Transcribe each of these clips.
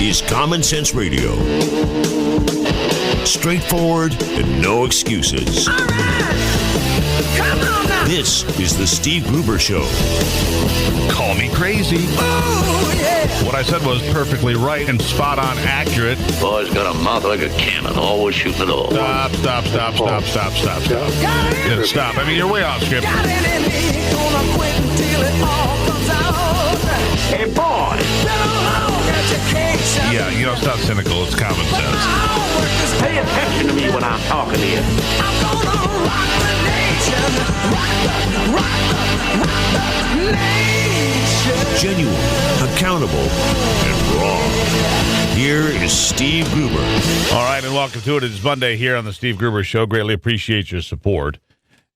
is Common Sense Radio. Straightforward and no excuses. All right. Come on now. This is the Steve Gruber Show. Call me crazy. Oh, yeah. What I said was perfectly right and spot on accurate. Boy's got a mouth like a cannon, always shooting it all. Stop. Yeah, stop. I mean, you're way off script. Got it in me. Gonna quit until it all comes out. Hey, boy! Long education. Yeah, you know, it's not cynical. It's common sense. Pay attention to me when I'm talking to you. I'm gonna rock the nation. Rock the nation. Genuine, accountable, and raw. Here is Steve Gruber. All right, and welcome to it. It's Monday here on the Steve Gruber Show. Greatly appreciate your support.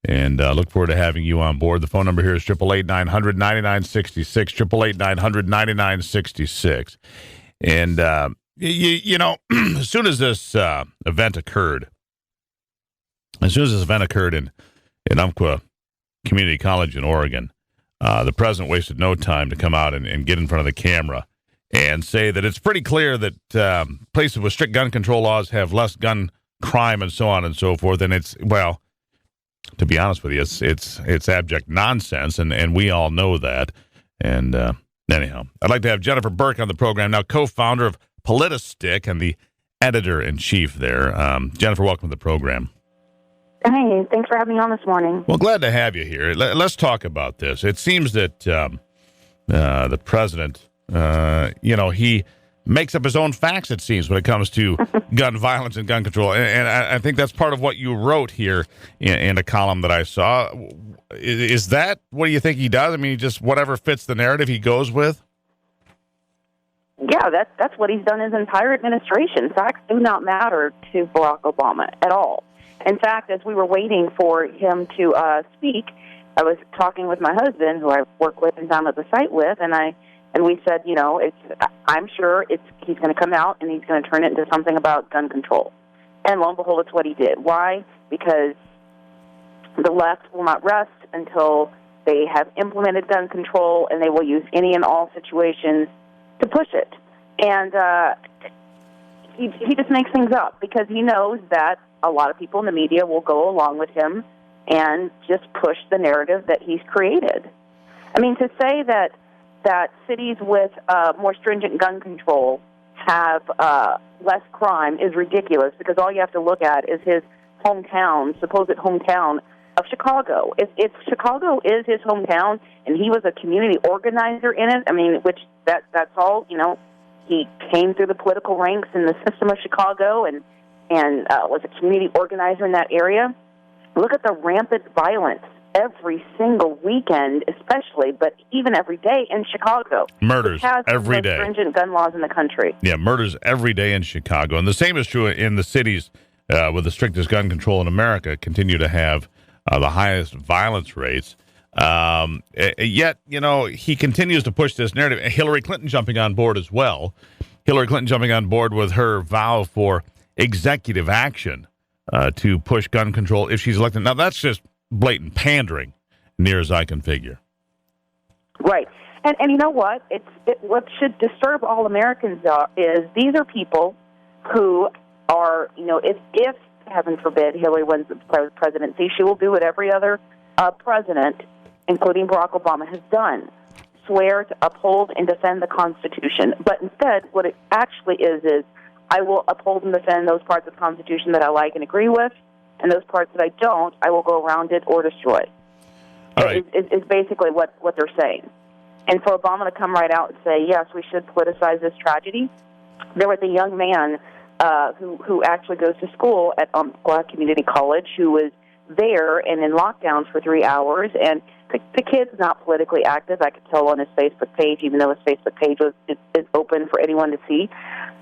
And look forward to having you on board. The phone number here is 888-900-9966, 888-900-9966. And, you know, as soon as this event occurred in Umpqua Community College in Oregon, the president wasted no time to come out and get in front of the camera and say that it's pretty clear that places with strict gun control laws have less gun crime and so on and so forth. And it's, well, to be honest with you, it's abject nonsense, and we all know that. And anyhow, I'd like to have Jennifer Burke on the program now, co-founder of Politistick and the editor-in-chief there. Jennifer, welcome to the program. Hey, thanks for having me on this morning. Well, glad to have you here. Let's talk about this. It seems that the president, he makes up his own facts, it seems, when it comes to gun violence and gun control. And I think that's part of what you wrote here in a column that I saw. Is that what do you think he does? I mean, just whatever fits the narrative he goes with? Yeah, that's what he's done his entire administration. Facts do not matter to Barack Obama at all. In fact, as we were waiting for him to speak, I was talking with my husband, who I work with and down at the site with, and we said, I'm sure he's going to come out and he's going to turn it into something about gun control. And lo and behold, it's what he did. Why? Because the left will not rest until they have implemented gun control, and they will use any and all situations to push it. And he just makes things up because he knows that a lot of people in the media will go along with him and just push the narrative that he's created. I mean, to say that cities with more stringent gun control have less crime is ridiculous, because all you have to look at is his supposed hometown of Chicago. If Chicago is his hometown and he was a community organizer in it, I mean, that's all, he came through the political ranks in the system of Chicago and was a community organizer in that area. Look at the rampant violence every single weekend, especially, but even every day in Chicago. Murders every day. Stringent gun laws in the country. Yeah, murders every day in Chicago. And the same is true in the cities with the strictest gun control in America, continue to have the highest violence rates. Yet, he continues to push this narrative. Hillary Clinton jumping on board as well. Hillary Clinton jumping on board with her vow for executive action to push gun control if she's elected. Now, that's just blatant pandering, near as I can figure. Right. And you know what? What should disturb all Americans is these are people who are, if heaven forbid, Hillary wins the presidency, she will do what every other president, including Barack Obama, has done. Swear to uphold and defend the Constitution. But instead, what it actually is I will uphold and defend those parts of the Constitution that I like and agree with, and those parts that I don't, I will go around it or destroy. All right. Is basically what they're saying. And for Obama to come right out and say, yes, we should politicize this tragedy. There was a young man who actually goes to school at Umpqua Community College who was there and in lockdowns for 3 hours, and the kid's not politically active. I could tell on his Facebook page, even though his Facebook page is open for anyone to see.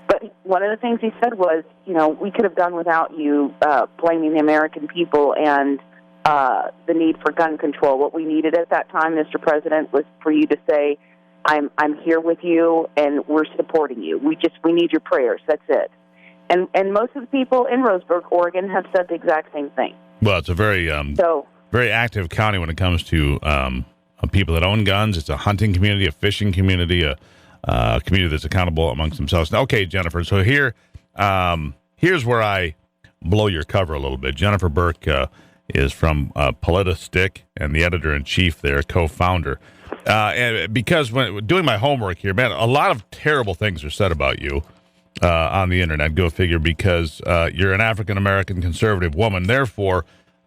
But one of the things he said was, we could have done without you blaming the American people and the need for gun control. What we needed at that time, Mr. President, was for you to say, I'm here with you and we're supporting you. We need your prayers. That's it. And most of the people in Roseburg, Oregon, have said the exact same thing. Well, it's a very active county when it comes to people that own guns. It's a hunting community, a fishing community, a community that's accountable amongst themselves. Now, okay, Jennifer, so here's where I blow your cover a little bit. Jennifer Burke is from Politistick and the editor-in-chief there, co-founder. And because when doing my homework here, man, a lot of terrible things are said about you on the internet. Go figure, because you're an African-American conservative woman. Therefore,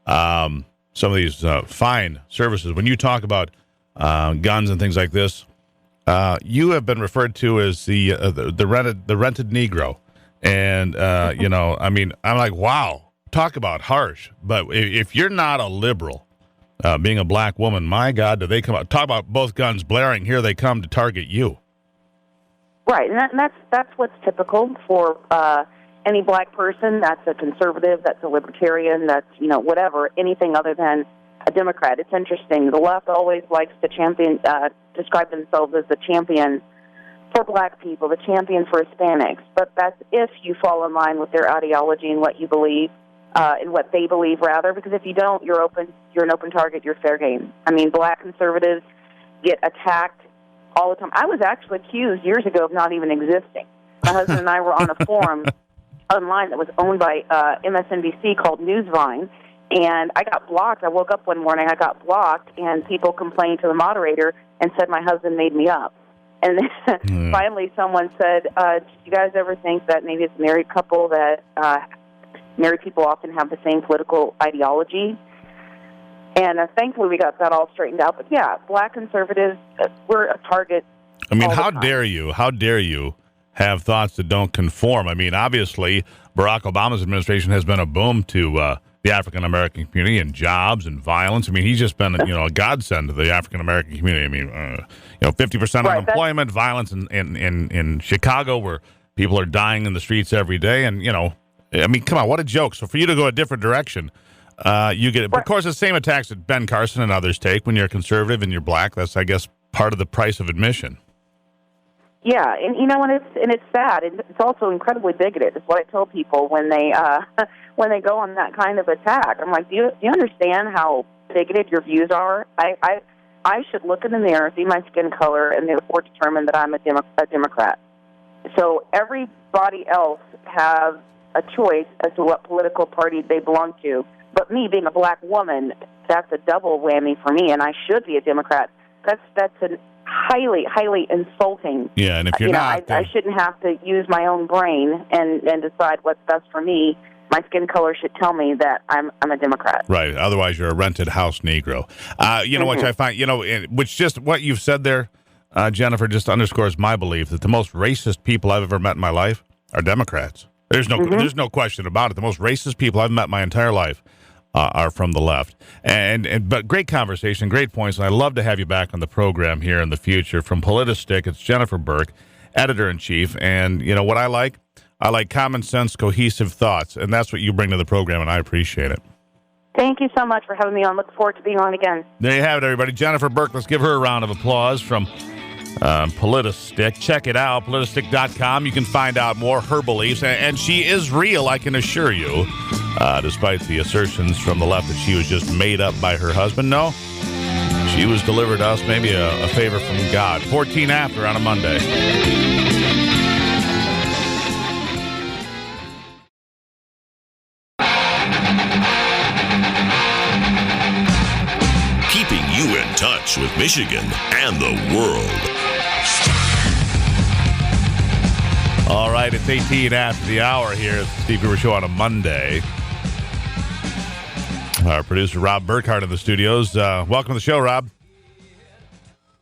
some of these fine services, when you talk about guns and things like this, you have been referred to as the rented Negro. And, I mean, I'm like, wow, talk about harsh. But if you're not a liberal, being a black woman, my God, do they come out? Talk about both guns blaring. Here they come to target you. Right, and that's what's typical for any black person. That's a conservative, that's a libertarian, that's, whatever, anything other than a Democrat. It's interesting. The left always likes to describe themselves as the champion for black people, the champion for Hispanics. But that's if you fall in line with their ideology and what you believe, and what they believe, rather. Because if you don't, you're an open target. You're fair game. I mean, black conservatives get attacked all the time. I was actually accused years ago of not even existing. My husband and I were on a forum online that was owned by MSNBC called Newsvine, and I got blocked. I woke up one morning, I got blocked, and people complained to the moderator and said my husband made me up. And then finally someone said, do you guys ever think that maybe it's a married couple that married people often have the same political ideology? And thankfully we got that all straightened out. But, yeah, black conservatives, we're a target. I mean, how dare you? How dare you have thoughts that don't conform? I mean, obviously, Barack Obama's administration has been a boom to the African-American community and jobs and violence. I mean, he's just been, a godsend to the African-American community. I mean, 50% unemployment, violence in Chicago where people are dying in the streets every day. And, I mean, come on, what a joke. So for you to go a different direction, you get it. But of course, the same attacks that Ben Carson and others take when you're conservative and you're black. That's, I guess, part of the price of admission. Yeah, and and it's sad, and it's also incredibly bigoted. It's what I tell people when they go on that kind of attack. I'm like, do you understand how bigoted your views are? I should look in the mirror, see my skin color, and therefore determine that I'm a Democrat. So everybody else has a choice as to what political party they belong to. But me, being a black woman, that's a double whammy for me, and I should be a Democrat. That's a highly, highly insulting. Yeah, and if you're not, I shouldn't have to use my own brain and decide what's best for me. My skin color should tell me that I'm a Democrat. Right. Otherwise, you're a rented house Negro. Which I find, which just what you've said there, Jennifer, just underscores my belief that the most racist people I've ever met in my life are Democrats. There's no question about it. The most racist people I've met my entire life are from the left. But great conversation, great points, and I'd love to have you back on the program here in the future. From Politistick, it's Jennifer Burke, editor-in-chief, and what I like common sense, cohesive thoughts, and that's what you bring to the program, and I appreciate it. Thank you so much for having me on. Look forward to being on again. There you have it, everybody. Jennifer Burke, let's give her a round of applause from Politistick. Check it out, politistick.com. You can find out more her beliefs, and she is real, I can assure you, despite the assertions from the left that she was just made up by her husband. No, she was delivered to us, maybe a favor from God. 14 after on a Monday. Keeping you in touch with Michigan and the world. All right, it's 18 after the hour here at the Steve Gruber Show on a Monday. Our producer, Rob Burkhart, in the studios. Welcome to the show, Rob.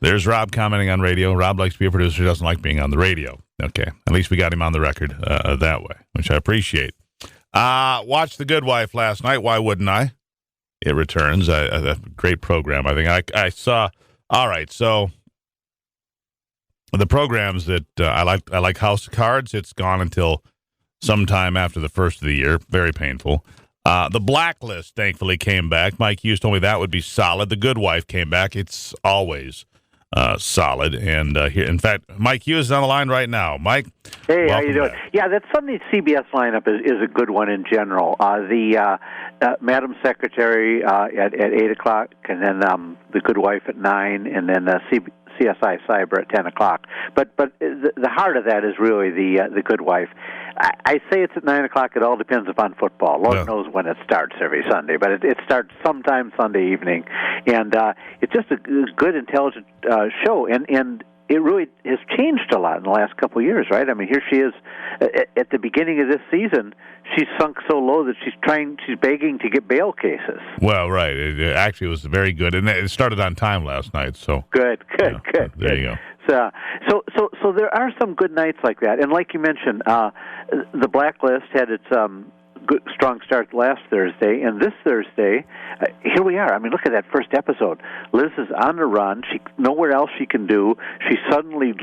There's Rob commenting on radio. Rob likes to be a producer, doesn't like being on the radio. Okay, at least we got him on the record that way, which I appreciate. Watched The Good Wife last night. Why wouldn't I? It returns. A great program. I think I saw. All right, so the programs that I like House of Cards. It's gone until sometime after the first of the year. Very painful. The Blacklist, thankfully, came back. Mike Hughes told me that would be solid. The Good Wife came back. It's always solid. And here, in fact, Mike Hughes is on the line right now. Mike, hey, how you doing? Yeah, that Sunday CBS lineup is a good one in general. The Madam Secretary at 8 o'clock, and then The Good Wife at 9, and then CSI Cyber at 10 o'clock. But the heart of that is really the Good Wife. I say it's at 9 o'clock. It all depends upon football. Lord knows when it starts every Sunday, but it starts sometime Sunday evening, and it's just a good, intelligent show, and it really has changed a lot in the last couple of years, right? I mean, here she is at the beginning of this season. She's sunk so low that she's begging to get bail cases. Well, right. It actually was very good, and it started on time last night. So good. There you go. So there are some good nights like that, and like you mentioned, the Blacklist had its good, strong start last Thursday, and this Thursday, here we are. I mean, look at that first episode. Liz is on the run. She nowhere else she can do. She suddenly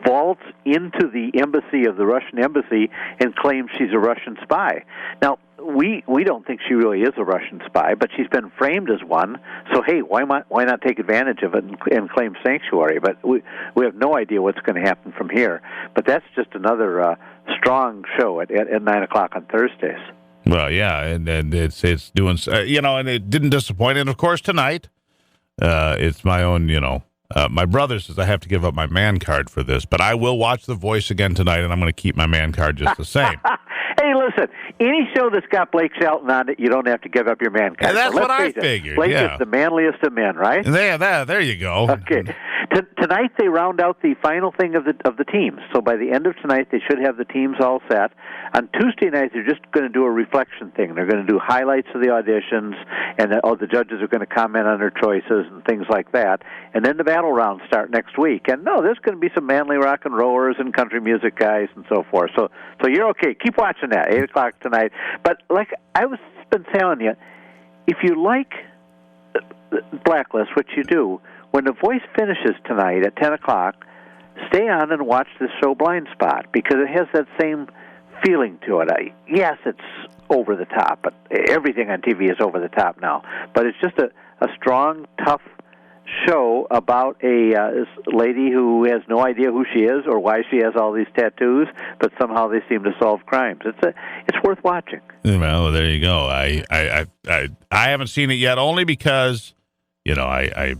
vaults into the embassy of the Russian embassy and claims she's a Russian spy. Now, we don't think she really is a Russian spy, but she's been framed as one. So hey, why not take advantage of it and claim sanctuary? But we have no idea what's going to happen from here. But that's just another strong show at 9 o'clock on Thursdays. Well, yeah, and it's doing, and it didn't disappoint. And of course, tonight, it's my own, my brother says I have to give up my man card for this, but I will watch The Voice again tonight, and I'm going to keep my man card just the same. Hey, listen, any show that's got Blake Shelton on it, you don't have to give up your man card. And that's what I figured. Blake is the manliest of men, right? There you go. Okay. Tonight they round out the final thing of the teams. So by the end of tonight, they should have the teams all set. On Tuesday night, they're just going to do a reflection thing. They're going to do highlights of the auditions, and the judges are going to comment on their choices and things like that. And then the battle rounds start next week. And there's going to be some manly rock and rollers and country music guys and so forth. So you're okay. Keep watching that, 8 o'clock tonight. But like I was been telling you, if you like Blacklist, which you do, when The Voice finishes tonight at 10 o'clock, stay on and watch this show Blind Spot, because it has that same feeling to it. Yes, it's over the top, but everything on TV is over the top now. But it's just a strong, tough show about a lady who has no idea who she is or why she has all these tattoos, but somehow they seem to solve crimes. It's worth watching. Well, there you go. I haven't seen it yet, only because I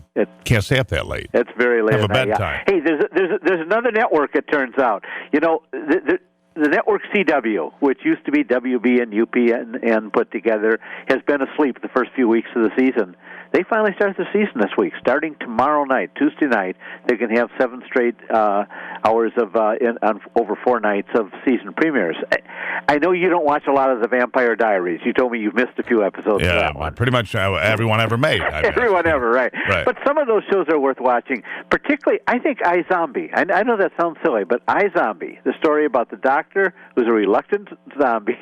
can't stay up that late. It's very late. Have a bedtime. Yeah. Hey, there's another network. It turns out, the network CW, which used to be WB and UPN put together, has been asleep the first few weeks of the season. They finally start the season this week. Starting tomorrow night, Tuesday night, they can have 7 straight hours of on over 4 nights of season premieres. I know you don't watch a lot of the Vampire Diaries. You told me you've missed a few episodes of that one. Pretty much everyone ever made. Everyone ever, right. But some of those shows are worth watching. Particularly, I think iZombie. I know that sounds silly, but iZombie, the story about the doctor who's a reluctant zombie.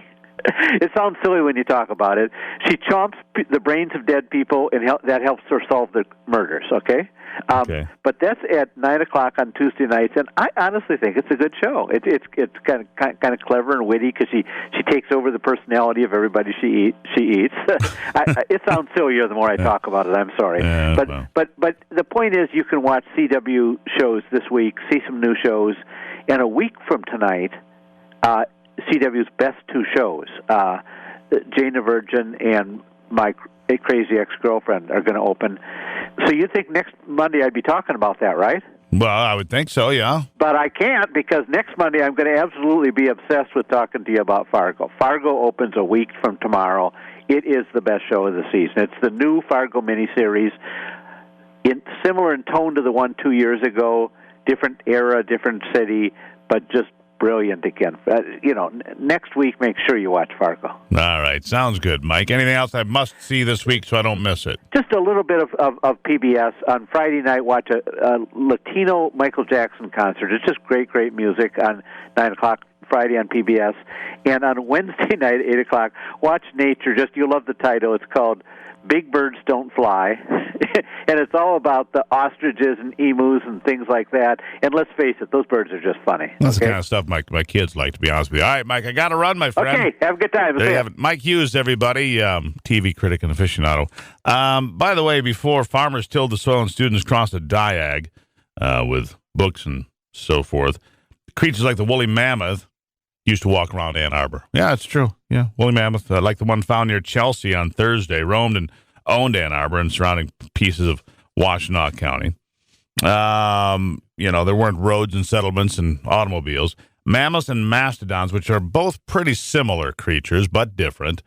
It sounds silly when you talk about it. She chomps the brains of dead people, and that helps her solve the murders, okay? But that's at 9 o'clock on Tuesday nights, and I honestly think it's a good show. It's kind of clever and witty, because she takes over the personality of everybody she eats. It sounds sillier the more I talk about it. I'm sorry, but the point is, you can watch CW shows this week, see some new shows, and a week from tonight, CW's best 2 shows, Jane the Virgin and My Crazy Ex-Girlfriend, are going to open. So you think next Monday I'd be talking about that, right? Well, I would think so, yeah. But I can't, because next Monday I'm going to absolutely be obsessed with talking to you about Fargo. Fargo opens a week from tomorrow. It is the best show of the season. It's the new Fargo miniseries, similar in tone to the one 2 years ago, different era, different city, but just brilliant again. Next week, make sure you watch Fargo. All right. Sounds good, Mike. Anything else I must see this week so I don't miss it? Just a little bit of PBS. On Friday night, watch a Latino Michael Jackson concert. It's just great, great music on 9 o'clock Friday on PBS. And on Wednesday night, 8 o'clock, watch Nature. You'll love the title. It's called Big Birds Don't Fly, and it's all about the ostriches and emus and things like that. And let's face it, those birds are just funny. That's the kind of stuff my kids like, to be honest with you. All right, Mike, I got to run, my friend. Okay, have a good time. There you have it. Mike Hughes, everybody, TV critic and aficionado. By the way, before farmers tilled the soil and students crossed a diag with books and so forth, creatures like the woolly mammoth used to walk around Ann Arbor. Yeah, it's true. Yeah, woolly mammoth, like the one found near Chelsea on Thursday, roamed and owned Ann Arbor and surrounding pieces of Washtenaw County. There weren't roads and settlements and automobiles. Mammoths and mastodons, which are both pretty similar creatures but different,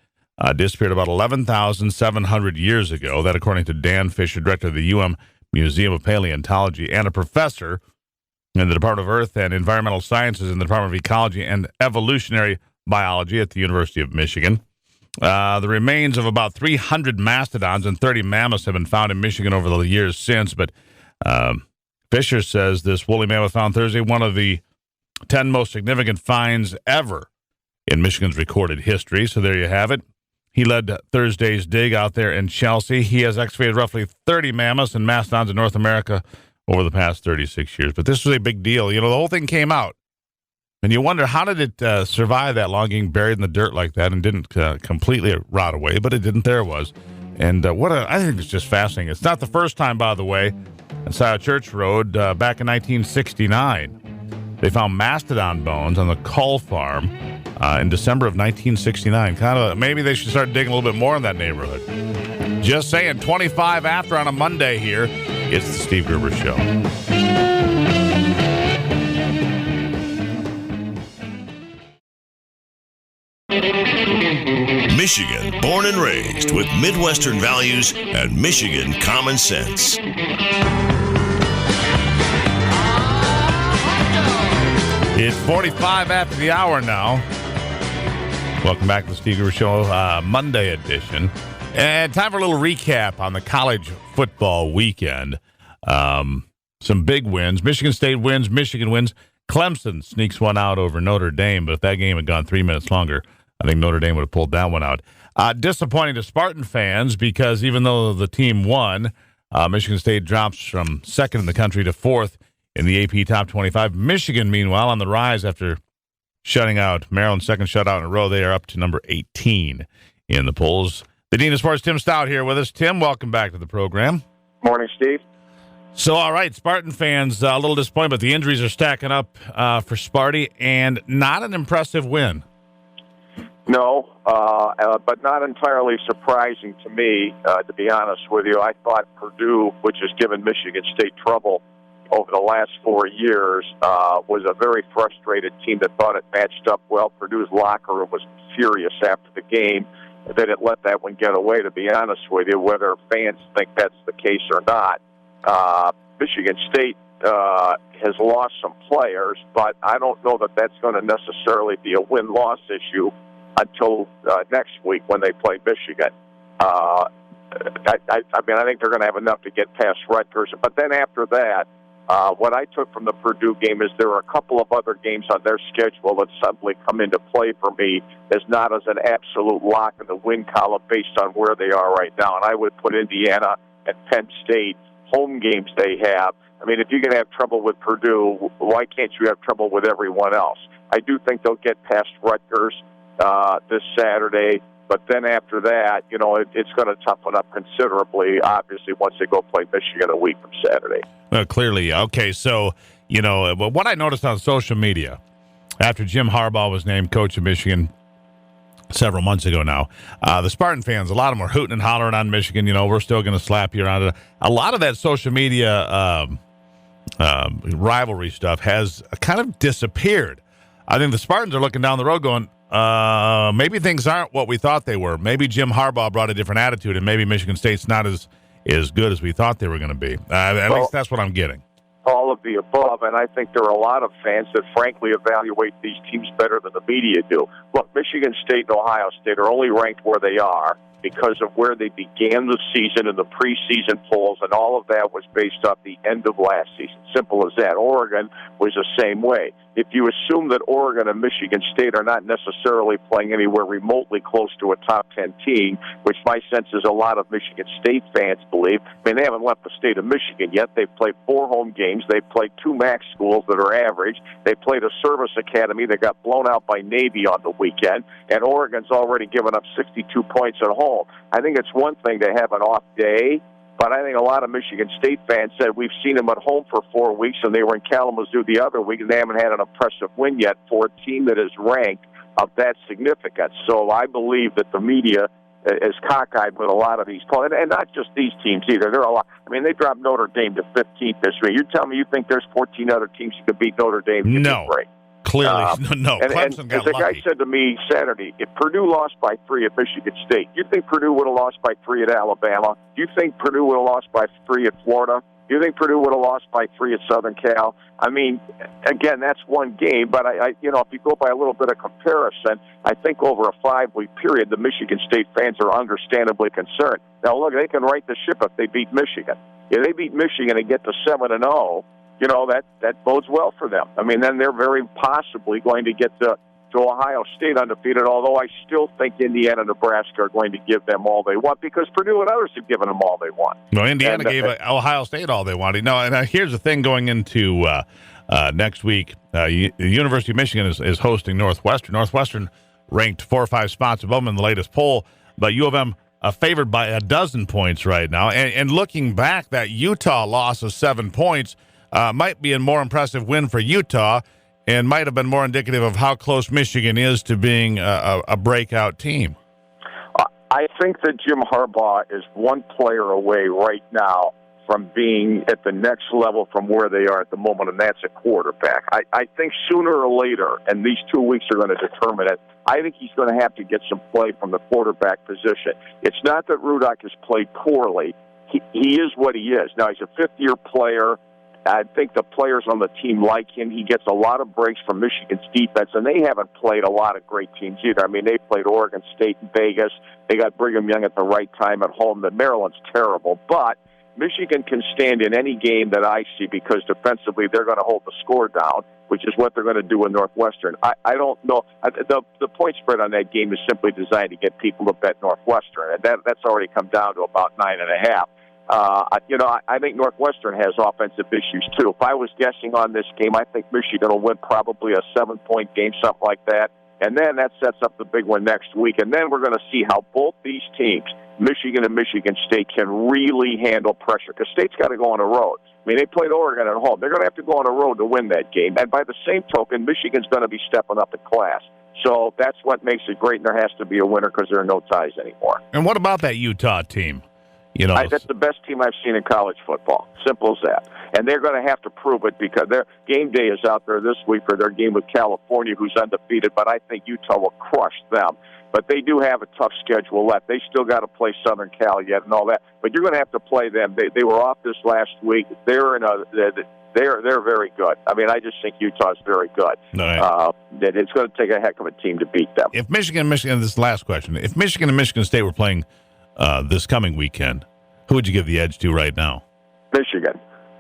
disappeared about 11,700 years ago. That, according to Dan Fisher, director of the Museum of Paleontology and a professor in the Department of Earth and Environmental Sciences in the Department of Ecology and Evolutionary Biology at the University of Michigan. The remains of about 300 mastodons and 30 mammoths have been found in Michigan over the years since, but Fisher says this woolly mammoth found Thursday, one of the 10 most significant finds ever in Michigan's recorded history. So there you have it. He led Thursday's dig out there in Chelsea. He has excavated roughly 30 mammoths and mastodons in North America over the past 36 years. But this was a big deal. The whole thing came out. And you wonder, how did it survive that long, getting buried in the dirt like that, and didn't completely rot away, but it didn't. There it was. And I think it's just fascinating. It's not the first time, by the way, on Scioto Church Road, back in 1969. They found mastodon bones on the Cull Farm in December of 1969. Maybe they should start digging a little bit more in that neighborhood. Just saying, 25 after on a Monday here. It's the Steve Gruber Show. Michigan, born and raised with Midwestern values and Michigan common sense. It's 45 after the hour now. Welcome back to the Steve Gruber Show, Monday edition. And time for a little recap on the college football weekend. Some big wins. Michigan State wins. Michigan wins. Clemson sneaks one out over Notre Dame, but if that game had gone 3 minutes longer, I think Notre Dame would have pulled that one out. Disappointing to Spartan fans because even though the team won, Michigan State drops from second in the country to fourth in the AP Top 25. Michigan, meanwhile, on the rise after shutting out Maryland's second shutout in a row. They are up to number 18 in the polls. The Dean of Sports, Tim Staudt, here with us. Tim, welcome back to the program. Morning, Steve. So, all right, Spartan fans, a little disappointed, but the injuries are stacking up for Sparty, and not an impressive win. No, but not entirely surprising to me, to be honest with you. I thought Purdue, which has given Michigan State trouble over the last 4 years, was a very frustrated team that thought it matched up well. Purdue's locker room was furious after the game. They didn't let that one get away, to be honest with you, whether fans think that's the case or not. Michigan State has lost some players, but I don't know that that's going to necessarily be a win-loss issue until next week when they play Michigan. I think they're going to have enough to get past Rutgers. But then after that, what I took from the Purdue game is there are a couple of other games on their schedule that suddenly come into play for me as not as an absolute lock in the win column based on where they are right now. And I would put Indiana and Penn State home games they have. I mean, if you can have trouble with Purdue, why can't you have trouble with everyone else? I do think they'll get past Rutgers this Saturday. But then after that, it's going to toughen up considerably, obviously, once they go play Michigan a week from Saturday. Well, clearly. Okay, so, what I noticed on social media after Jim Harbaugh was named coach of Michigan several months ago now, the Spartan fans, a lot of them were hooting and hollering on Michigan, we're still going to slap you around. A lot of that social media rivalry stuff has kind of disappeared. I think the Spartans are looking down the road going, maybe things aren't what we thought they were. Maybe Jim Harbaugh brought a different attitude, and maybe Michigan State's not as good as we thought they were going to be. At least that's what I'm getting. All of the above, and I think there are a lot of fans that frankly evaluate these teams better than the media do. Look, Michigan State and Ohio State are only ranked where they are because of where they began the season in the preseason polls, and all of that was based off the end of last season. Simple as that. Oregon was the same way. If you assume that Oregon and Michigan State are not necessarily playing anywhere remotely close to a top 10 team, which my sense is a lot of Michigan State fans believe. I mean, they haven't left the state of Michigan yet. They've played 4 home games. They've played 2 MAC schools that are average. They played a service academy that got blown out by Navy on the weekend, and Oregon's already given up 62 points at home. I think it's one thing to have an off day, but I think a lot of Michigan State fans said we've seen them at home for 4 weeks, and they were in Kalamazoo the other week, and they haven't had an impressive win yet for a team that is ranked of that significance. So I believe that the media as cockeyed with a lot of these calls, and not just these teams either. There are a lot. I mean, they dropped Notre Dame to 15th this week. You tell me you think there's 14 other teams who could beat Notre Dame? No, clearly no. Clemson and got as a lucky. guy said to me Saturday, if Purdue lost by 3 at Michigan State, do you think Purdue would have lost by 3 at Alabama? Do you think Purdue would have lost by 3 at Florida? Do you think Purdue would have lost by 3 at Southern Cal? I mean, again, that's one game, but if you go by a little bit of comparison, I think over a 5-week period, the Michigan State fans are understandably concerned. Now, look, they can right the ship if they beat Michigan. If they beat Michigan and get to 7-0, that bodes well for them. I mean, then they're very possibly going to get to Ohio State undefeated, although I still think Indiana and Nebraska are going to give them all they want because Purdue and others have given them all they want. No, Indiana gave Ohio State all they wanted. No, and here's the thing going into next week. The University of Michigan is hosting Northwestern. Northwestern ranked 4 or 5 spots above them in the latest poll, but U of M favored by 12 points right now. And looking back, that Utah loss of 7 points might be a more impressive win for Utah and might have been more indicative of how close Michigan is to being a breakout team. I think that Jim Harbaugh is one player away right now from being at the next level from where they are at the moment, and that's a quarterback. I think sooner or later, and these 2 weeks are going to determine it, I think he's going to have to get some play from the quarterback position. It's not that Rudock has played poorly. He is what he is. Now, he's a fifth-year player. I think the players on the team like him. He gets a lot of breaks from Michigan's defense, and they haven't played a lot of great teams either. I mean, they played Oregon State and Vegas. They got Brigham Young at the right time at home. The Maryland's terrible, but Michigan can stand in any game that I see because defensively they're going to hold the score down, which is what they're going to do in Northwestern. I don't know. The point spread on that game is simply designed to get people to bet Northwestern, and that's already come down to about 9.5. I think Northwestern has offensive issues, too. If I was guessing on this game, I think Michigan will win probably a 7-point game, something like that. And then that sets up the big one next week. And then we're going to see how both these teams, Michigan and Michigan State, can really handle pressure. Because State's got to go on the road. I mean, they played Oregon at home. They're going to have to go on the road to win that game. And by the same token, Michigan's going to be stepping up in class. So that's what makes it great, and there has to be a winner because there are no ties anymore. And what about that Utah team? That's the best team I've seen in college football. Simple as that. And they're going to have to prove it because their game day is out there this week for their game with California, who's undefeated, but I think Utah will crush them. But they do have a tough schedule left. They still got to play Southern Cal yet and all that. But you're going to have to play them. They were off this last week. They're very good. I mean, I just think Utah's very good. Right. It's going to take a heck of a team to beat them. If Michigan, this is the last question. If Michigan and Michigan State were playing this coming weekend, who would you give the edge to right now? Michigan.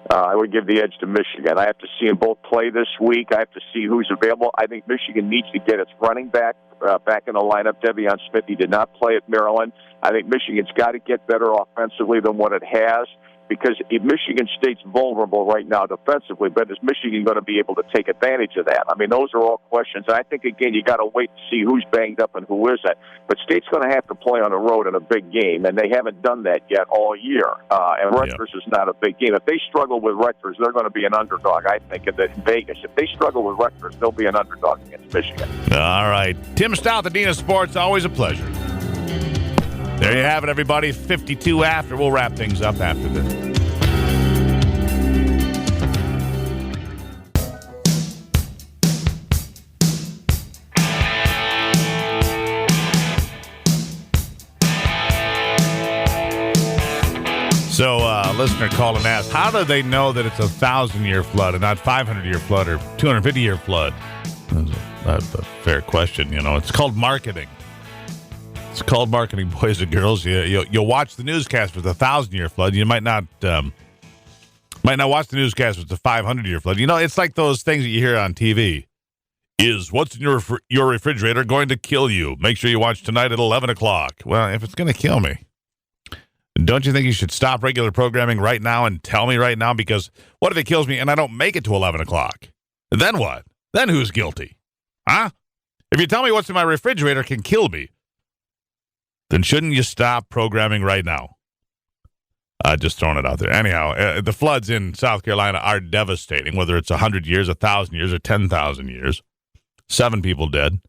I would give the edge to Michigan. I have to see them both play this week. I have to see who's available. I think Michigan needs to get its running back back in the lineup. Devion Smith, he did not play at Maryland. I think Michigan's got to get better offensively than what it has because if Michigan State's vulnerable right now defensively, but is Michigan going to be able to take advantage of that? I mean, those are all questions. I think, again, you got to wait to see who's banged up and who isn't. But State's going to have to play on the road in a big game, and they haven't done that yet all year. And Rutgers is not a big game. If they struggle with Rutgers, they're going to be an underdog, I think, in Vegas. If they struggle with Rutgers, they'll be an underdog against Michigan. All right. Tim Staudt, the Dean of Sports, always a pleasure. There you have it, everybody. 52 after. We'll wrap things up after this. So, listener called and asked, how do they know that it's a 1,000-year flood and not 500-year flood or 250-year flood? That's a fair question. It's called marketing. It's called marketing, boys and girls. You'll watch the newscast with a 1,000-year flood. You might not watch the newscast with a 500-year flood. It's like those things that you hear on TV. Is what's in your refrigerator going to kill you? Make sure you watch tonight at 11 o'clock. Well, if it's going to kill me, don't you think you should stop regular programming right now and tell me right now? Because what if it kills me and I don't make it to 11 o'clock? Then what? Then who's guilty? Huh? If you tell me what's in my refrigerator can kill me, then shouldn't you stop programming right now? Just throwing it out there. Anyhow, the floods in South Carolina are devastating, whether it's 100 years, 1,000 years, or 10,000 years. 7 people dead.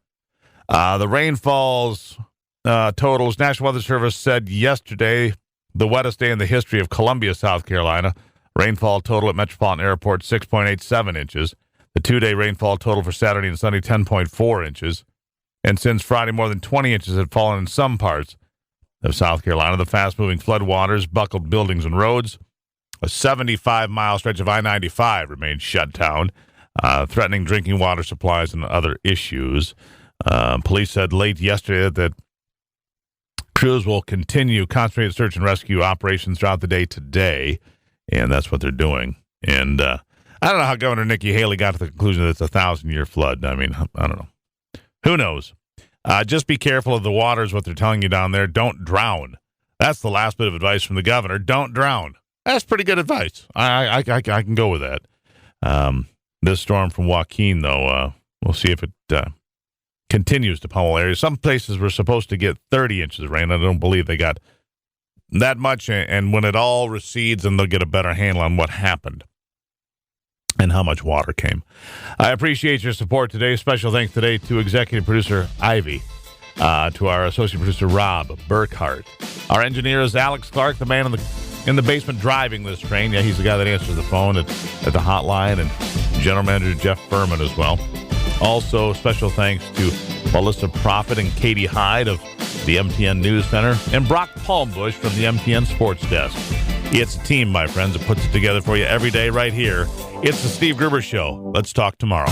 The rainfalls totals. National Weather Service said yesterday the wettest day in the history of Columbia, South Carolina. Rainfall total at Metropolitan Airport, 6.87 inches. The two-day rainfall total for Saturday and Sunday, 10.4 inches. And since Friday, more than 20 inches had fallen in some parts of South Carolina. The fast-moving floodwaters buckled buildings and roads. A 75-mile stretch of I-95 remained shut down, threatening drinking water supplies and other issues. Police said late yesterday that crews will continue concentrated search and rescue operations throughout the day today, and that's what they're doing. And I don't know how Governor Nikki Haley got to the conclusion that it's a 1,000-year flood. I mean, I don't know. Who knows? Just be careful of the waters, what they're telling you down there. Don't drown. That's the last bit of advice from the governor. Don't drown. That's pretty good advice. I can go with that. This storm from Joaquin, though, we'll see if it continues to pummel areas. Some places were supposed to get 30 inches of rain. I don't believe they got that much. And when it all recedes, then they'll get a better handle on what happened and how much water came. I appreciate your support today. Special thanks today to executive producer Ivy, to our associate producer Rob Burkhart. Our engineer is Alex Clark, the man in the basement driving this train. Yeah, he's the guy that answers the phone at the hotline, and general manager Jeff Furman as well. Also, special thanks to Melissa Prophet and Katie Hyde of the MTN News Center, and Brock Palmbush from the MTN Sports Desk. It's a team, my friends, that puts it together for you every day right here. It's the Steve Gruber Show. Let's talk tomorrow.